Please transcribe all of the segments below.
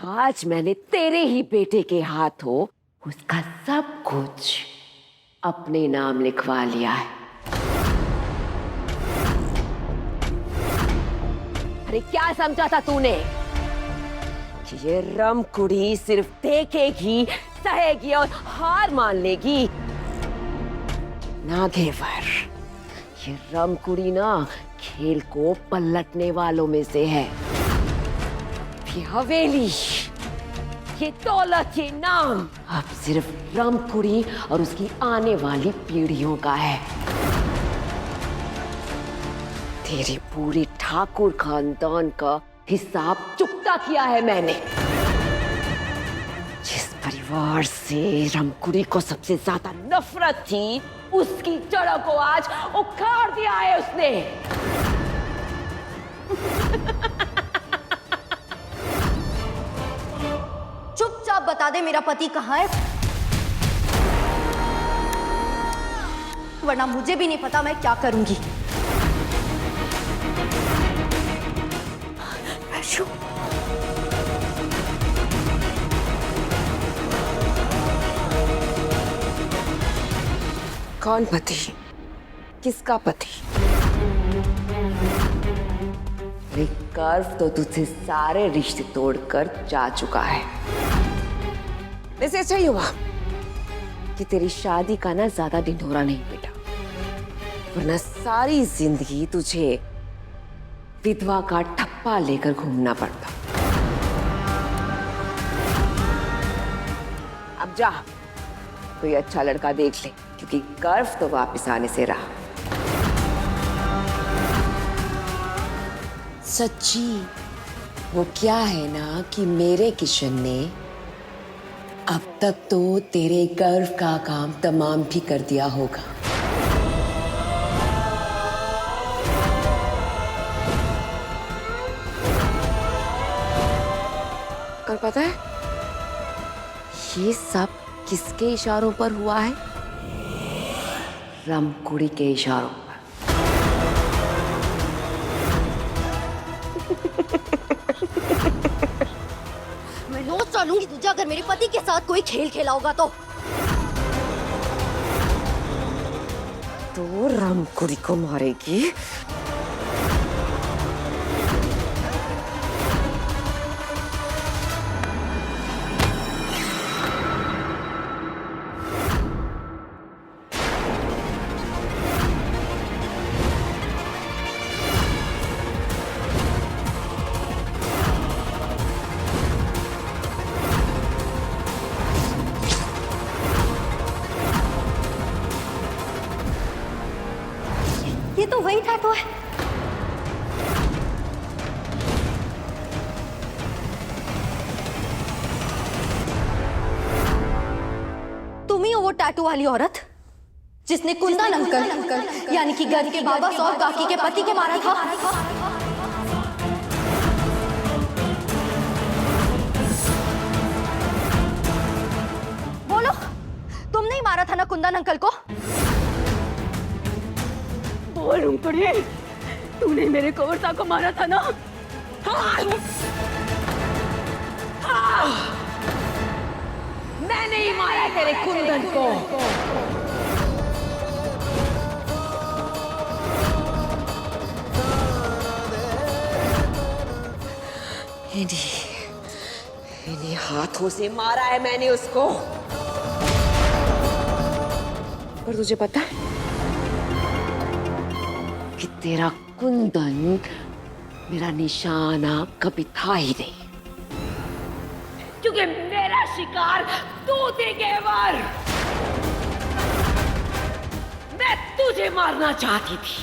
आज मैंने तेरे ही बेटे के हाथों उसका सब कुछ अपने नाम लिखवा लिया है। अरे क्या समझा था तूने कि ये रमकुड़ी सिर्फ देखेगी, सहेगी और हार मान लेगी? ना घेवर, ये रमकुड़ी ना खेल को पलटने वालों में से है। ये हवेली, ये दौलत, ये नाम अब सिर्फ रमकुड़ी और उसकी आने वाली पीढ़ियों का है। तेरे पूरे ठाकुर खानदान का हिसाब चुकता किया है मैंने। जिस परिवार से रमकुड़ी को सबसे ज्यादा नफरत थी, उसकी जड़ों को आज उखाड़ दिया है उसने। चुपचाप बता दे मेरा पति कहाँ है, वरना मुझे भी नहीं पता मैं क्या करूंगी। वैशु, कौन पति? किसका पति? कर्व तो तुझसे सारे रिश्ते तोड़कर जा चुका है। वैसे अच्छा ही हुआ कि तेरी शादी का ना ज्यादा ढिंढोरा नहीं बेटा, वरना सारी जिंदगी तुझे विधवा का ठप्पा लेकर घूमना पड़ता। अब जा कोई अच्छा लड़का देख ले, क्योंकि कर्व तो वापस आने से रहा। सच्ची वो क्या है ना कि मेरे किशन ने अब तक तो तेरे गर्व का काम तमाम भी कर दिया होगा। और पता है ये सब किसके इशारों पर हुआ है? रमकुड़ी के इशारों पर। मैं रोज डालूंगी तुझे अगर मेरे पति के साथ कोई खेल खेला होगा तो। रमकुड़ी को मारेगी? ये तो वही टैटू है। तुम ही हो वो टैटू वाली औरत जिसने कुंदन अंकल यानी कि घर के बाबा और काकी के पति के मारा था। बोलो, तुमने ही मारा था ना कुंदन अंकल को? रमकुड़ी, तूने मेरे कवर्ता को मारा था ना? मैंने ही मारा तेरे कुंदन को। इन्हीं हाथों से मारा है मैंने उसको। पर तुझे पता है कि तेरा कुंदन मेरा निशाना कभी था ही नहीं, क्योंकि मेरा शिकार तू थी घेवर। मैं तुझे मारना चाहती थी,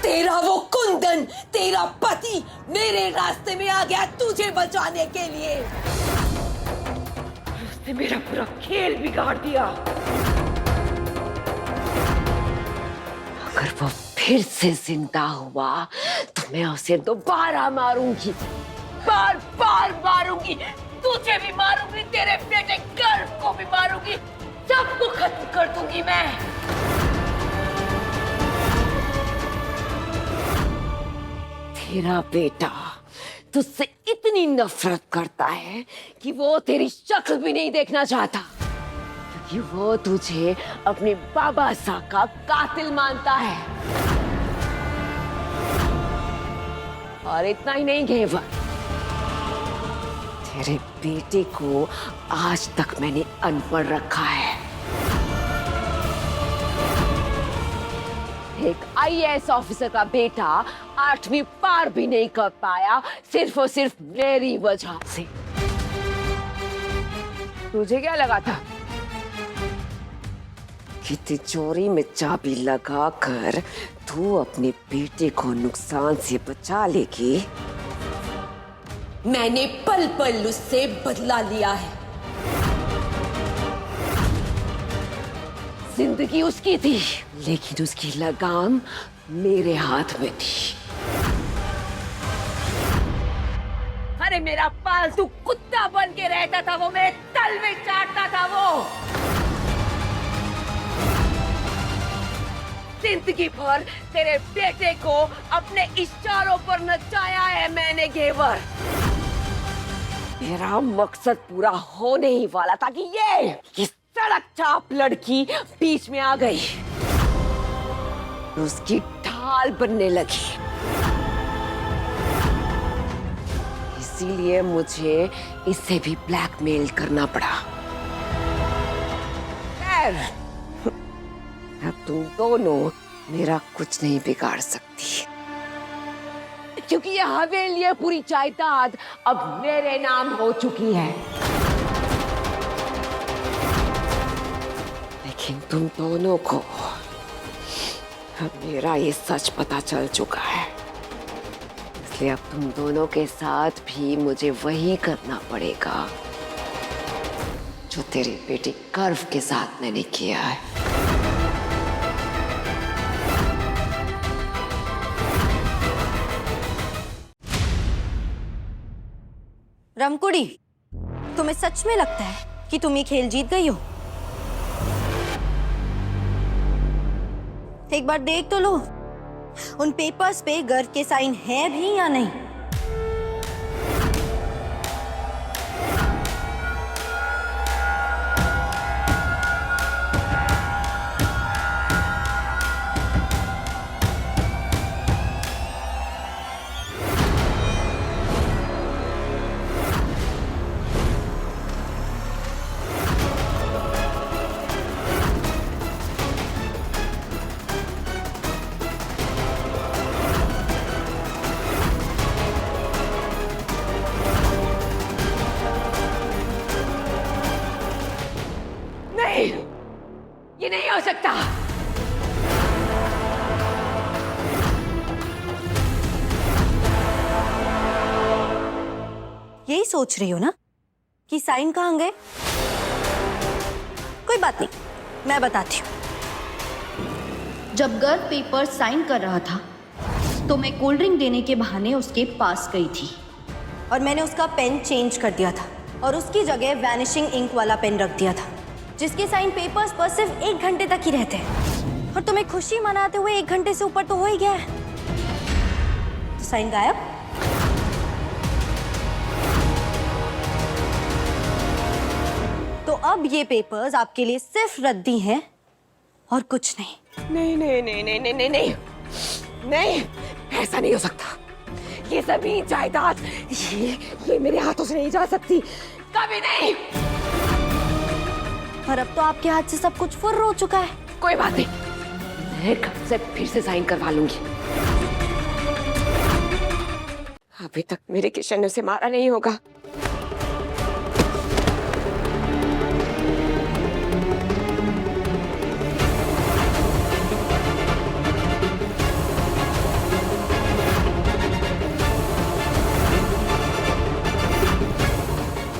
तेरा वो कुंदन, तेरा पति मेरे रास्ते में आ गया तुझे बचाने के लिए। उसने मेरा पूरा खेल बिगाड़ दिया। अगर वो फिर से जिंदा हुआ तो मैं उसे दोबारा मारूंगी, बार बार मारूंगी। तुझे भी मारूंगी, तेरे बेटे कर्व को भी मारूंगी, सबको खत्म कर दूंगी मैं। तेरा बेटा तुझसे इतनी नफरत करता है कि वो तेरी शक्ल भी नहीं देखना चाहता, क्योंकि वो तुझे अपने बाबा सा का कातिल मानता है। और इतना ही नहीं घेवर, तेरे बेटे को आज तक मैंने अनपढ़ रखा है। एक आईएएस ऑफिसर का बेटा 8वीं पार भी नहीं कर पाया सिर्फ और सिर्फ मेरी वजह से। तुझे क्या लगा था कि तिजोरी में चाबी लगाकर तू अपने बेटे को नुकसान से बचा लेगी? मैंने पल पल उससे बदला लिया है। जिंदगी उसकी थी, लेकिन उसकी लगाम मेरे हाथ में थी। अरे मेरा पालतू कुत्ता बन के रहता था वो, मेरे तल में चाटता था वो। जिंदगी भर तेरे बेटे को अपने इशारों पर नचाया है मैंने घेवर। मेरा मकसद पूरा होने ही वाला था कि सड़क चाप लड़की बीच में आ गई, उसकी ढाल बनने लगी। इसीलिए मुझे इसे भी ब्लैकमेल करना पड़ा। खैर, अब तुम दोनों मेरा कुछ नहीं बिगाड़ सकती, क्योंकि ये हवेली, ये पूरी जायदाद अब मेरे नाम हो चुकी है। लेकिन तुम दोनों को अब मेरा ये सच पता चल चुका है, इसलिए अब तुम दोनों के साथ भी मुझे वही करना पड़ेगा जो तेरे बेटे कर्व के साथ मैंने किया है। रमकुड़ी, तुम्हें सच में लगता है कि तुम ये खेल जीत गई हो? एक बार देख तो लो, उन पेपर्स पे गर्व के साइन हैं भी या नहीं? ये नहीं हो सकता। यही सोच रही हो ना कि साइन कहाँ गए? कोई बात नहीं, मैं बताती हूँ। जब गर्व पेपर साइन कर रहा था तो मैं कोल्ड ड्रिंक देने के बहाने उसके पास गई थी और मैंने उसका पेन चेंज कर दिया था और उसकी जगह वैनिशिंग इंक वाला पेन रख दिया था, जिसके साइन पेपर्स पर सिर्फ 1 घंटे तक ही रहते हैं। और तुम्हें खुशी मनाते हुए 1 घंटे से ऊपर तो हो ही गया है, तो साइन गायब। तो अब ये पेपर्स आपके लिए सिर्फ रद्दी हैं और कुछ नहीं। नहीं नहीं नहीं नहीं नहीं नहीं नहीं नहीं, ऐसा नहीं हो सकता। ये जमीन जायदाद ये मेरे हाथों से नहीं जा सकती, कभी नहीं। और अब तो आपके हाथ से सब कुछ फुर्र हो चुका है। कोई बात नहीं, मैं कब से फिर से साइन करवा लूंगी। अभी तक मेरे किशन ने उसे मारा नहीं होगा।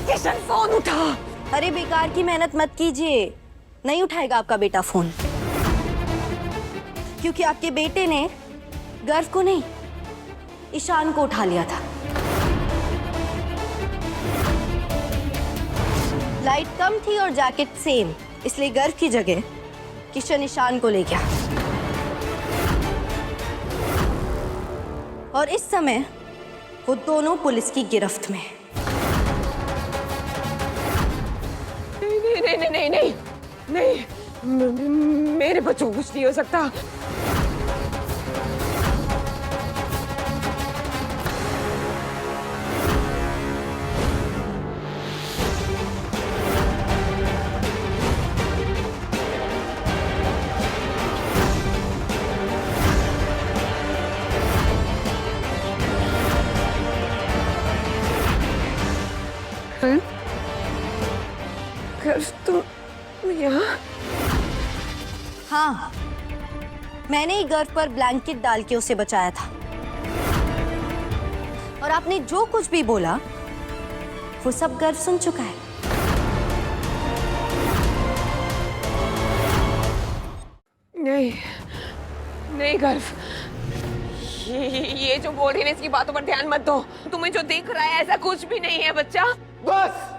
किशन, फोन उठा। अरे बेकार की मेहनत मत कीजिए, नहीं उठाएगा आपका बेटा फोन, क्योंकि आपके बेटे ने गर्व को नहीं, ईशान को उठा लिया था। लाइट कम थी और जैकेट सेम, इसलिए गर्व की जगह किशन ईशान को ले गया। और इस समय वो दोनों पुलिस की गिरफ्त में है। नहीं नहीं नहीं नहीं नहीं नहीं, मेरे बच्चों को कुछ नहीं हो सकता। तुम यहाँ? हाँ, मैंने ही गर्भ पर ब्लैंकेट डाल के उसे बचाया था। और आपने जो कुछ भी बोला वो सब गर्भ सुन चुका है। नहीं नहीं गर्व, ये जो बोल रही है इसकी बातों पर ध्यान मत दो। तुम्हें जो दिख रहा है ऐसा कुछ भी नहीं है बच्चा। बस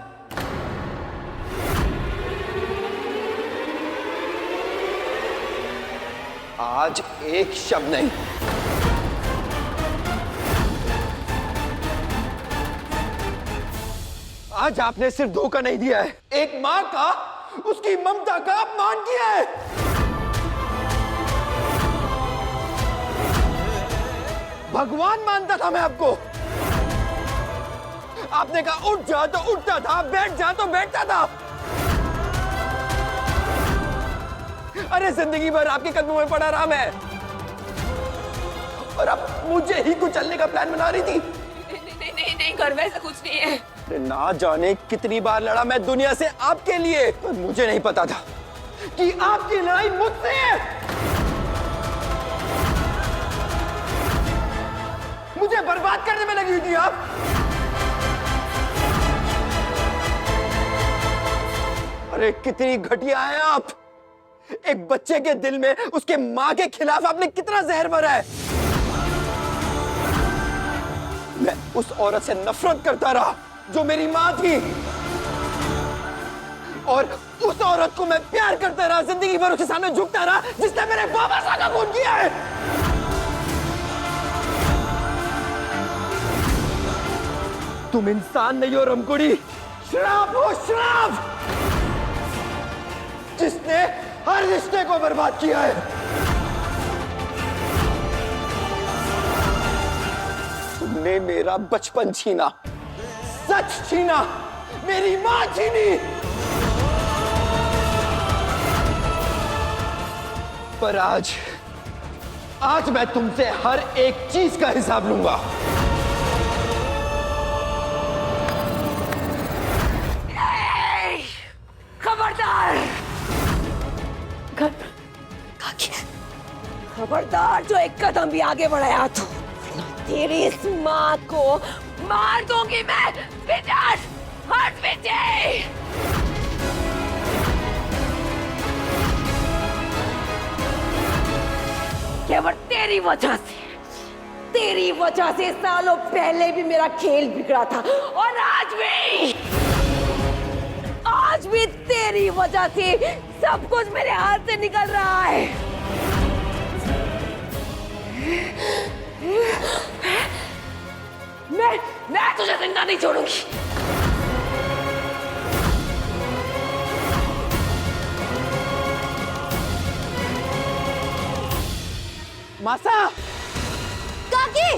आज एक शब्द नहीं। आज आपने सिर्फ धोखा नहीं दिया है, एक मां का, उसकी ममता का अपमान किया है। भगवान मानता था मैं आपको। आपने कहा उठ जा तो उठता था, बैठ जा तो बैठता था। अरे जिंदगी भर आपके कदमों में पड़ा रहा मैं, और अब मुझे ही कुचलने का प्लान बना रही थी। नहीं नहीं नहीं गर्व, ऐसा कुछ नहीं है। अरे ना जाने कितनी बार लड़ा मैं दुनिया से आपके लिए, पर मुझे नहीं पता था कि आपकी लड़ाई मुझसे है। मुझे बर्बाद करने में लगी हुई थी आप। अरे कितनी घटिया है आप। एक बच्चे के दिल में उसके मां के खिलाफ आपने कितना जहर भरा है। मैं उस औरत से नफरत करता रहा जो मेरी मां थी, और उस औरत को मैं प्यार करता रहा, जिंदगी भर उसके सामने झुकता रहा जिसने मेरे बाबा साहब का खून किया है। तुम इंसान नहीं हो रमकुड़ी, श्राप हो श्राप, जिसने हर रिश्ते को बर्बाद किया है। तुमने मेरा बचपन छीना, सच छीना, मेरी मां छीनी। पर आज मैं तुमसे हर एक चीज का हिसाब लूंगा। खबरदार खबरदार, जो एक कदम भी आगे बढ़ाया तो तेरी इस मां को मार दूंगी मैं। विजय, हट विजय। केवल तेरी वजह से सालों पहले भी मेरा खेल बिगड़ा था, और आज भी तेरी वजह से सब कुछ मेरे हाथ से निकल रहा है। मैं तुझे जिंदा नहीं छोड़ूंगी। मासा, काकी,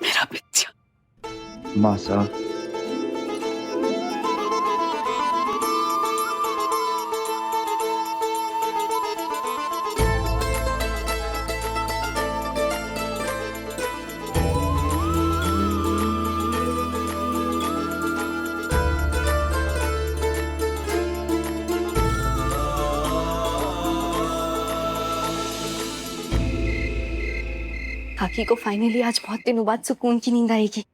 मेरा बच्चा। मासा, रॉकी को फाइनली आज बहुत दिनों बाद सुकून की नींद आएगी।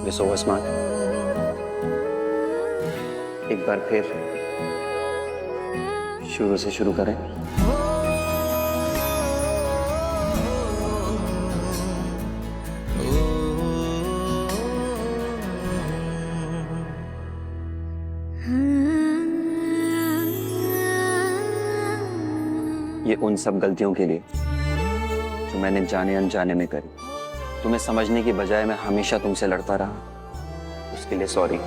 You're so smart. एक बार फिर शुरू से शुरू करें। ये उन सब गलतियों के लिए जो मैंने जाने अनजाने में करी। तुम्हें समझने की बजाय मैं हमेशा तुमसे लड़ता रहा। उसके लिए सॉरी।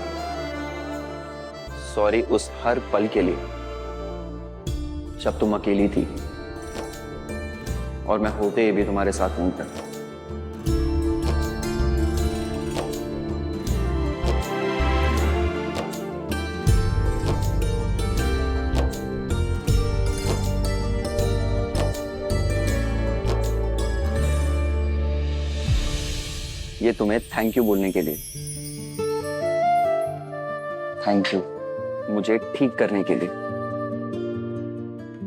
सॉरी उस हर पल के लिए जब तुम अकेली थी और मैं होते ही भी तुम्हारे साथ नहीं था। ये तुम्हें थैंक यू बोलने के लिए। थैंक यू मुझे ठीक करने के लिए,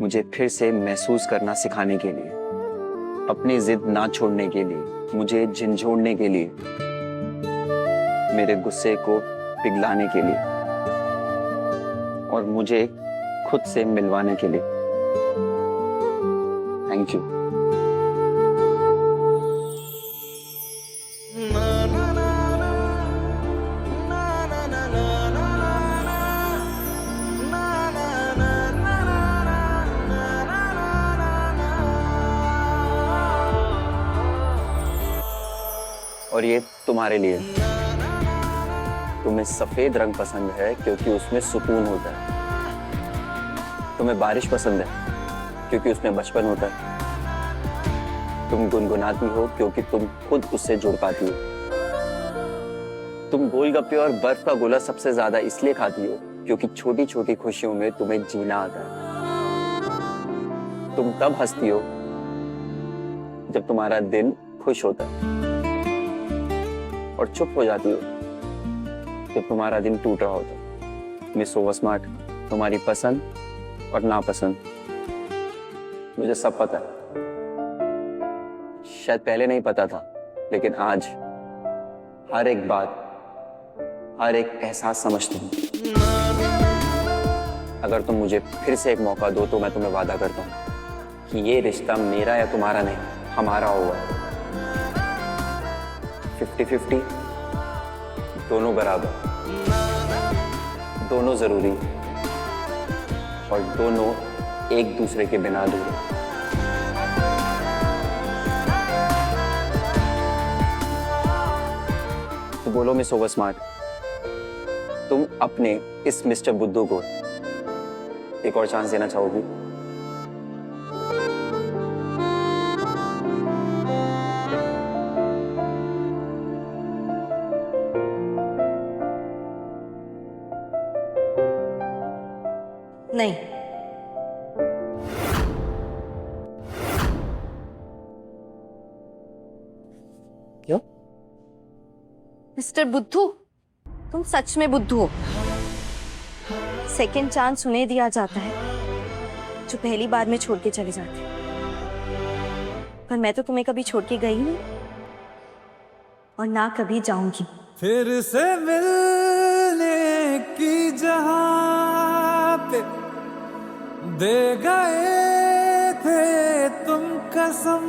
मुझे फिर से महसूस करना सिखाने के लिए, अपनी जिद ना छोड़ने के लिए, मुझे झिंझोड़ने के लिए, मेरे गुस्से को पिघलाने के लिए और मुझे खुद से मिलवाने के लिए। Thank you. और ये तुम्हारे लिए। तुम्हें सफेद रंग पसंद है क्योंकि उसमें सुकून होता है। तुम्हें बारिश पसंद है क्योंकि उसमें बचपन होता है। तुम गुनगुनाती हो क्योंकि तुम खुद उससे जुड़ पाती हो। तुम गोलगप्पे और बर्फ का गोला सबसे ज्यादा इसलिए खाती हो क्योंकि छोटी छोटी खुशियों में तुम्हें जीना आता है। तुम तब हंसती हो जब तुम्हारा दिल खुश होता है और चुप हो जाती हो जब तुम्हारा दिन टूट रहा होता। मिस ओवर स्मार्ट, तुम्हारी पसंद और नापसंद मुझे सब पता है। शायद पहले नहीं पता था, लेकिन आज हर एक बात, हर एक एहसास समझती हूँ। अगर तुम मुझे फिर से एक मौका दो तो मैं तुम्हें वादा करता हूँ कि ये रिश्ता मेरा या तुम्हारा नहीं, हमारा होगा। 50-50, दोनों बराबर, दोनों जरूरी और दोनों एक दूसरे के बिना अधूरे। तो बोलो मिस ओवर स्मार्ट, तुम अपने इस मिस्टर बुद्धू को एक और चांस देना चाहोगी? नहीं। क्यों? मिस्टर बुद्धू, तुम सच में बुद्धू हो। सेकंड चांस उन्हें दिया जाता है जो पहली बार में छोड़ के चले जाते हैं, पर मैं तो तुम्हें कभी छोड़ के गई नहीं और ना कभी जाऊंगी। फिर से मिलने की जहां पे दे गए थे तुम कसम,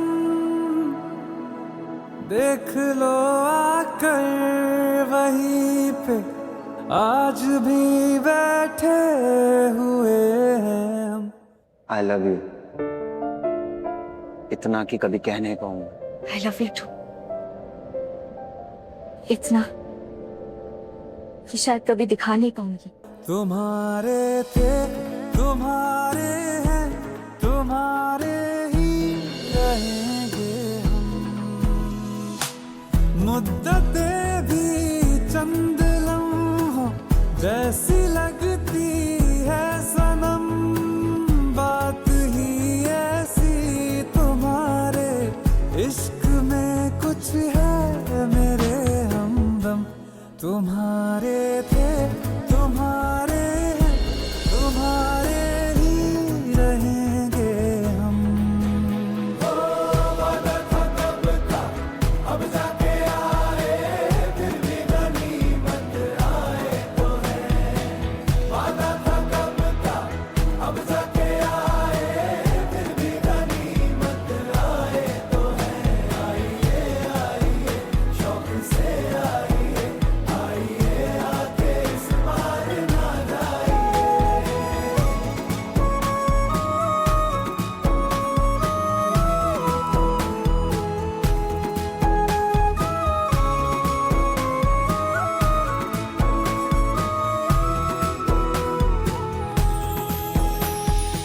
देख लो आकर वहीं पे आज भी बैठे हुए हैं हम। I love you, इतना कि कभी कह नहीं पाऊंगा। I love you too, इतना कि शायद कभी दिखा नहीं पाऊंगी। तुम्हारे थे, तुम्हारे हैं, तुम्हारे ही रहेंगे हम। मुद्दतें भी चंद लम्हों जैसी लगती है सनम, बात ही ऐसी तुम्हारे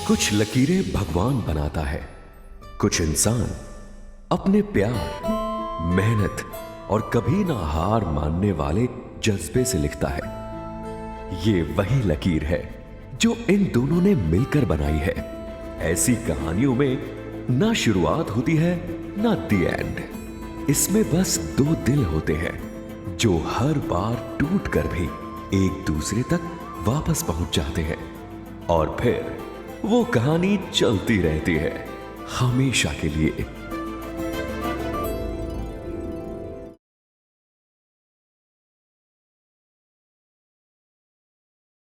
कुछ लकीरें भगवान बनाता है, कुछ इंसान अपने प्यार, मेहनत और कभी ना हार मानने वाले जज्बे से लिखता है। ये वही लकीर है जो इन दोनों ने मिलकर बनाई है। ऐसी कहानियों में ना शुरुआत होती है ना दी एंड। इसमें बस दो दिल होते हैं जो हर बार टूट कर भी एक दूसरे तक वापस पहुंच जाते हैं और फिर वो कहानी चलती रहती है हमेशा के लिए।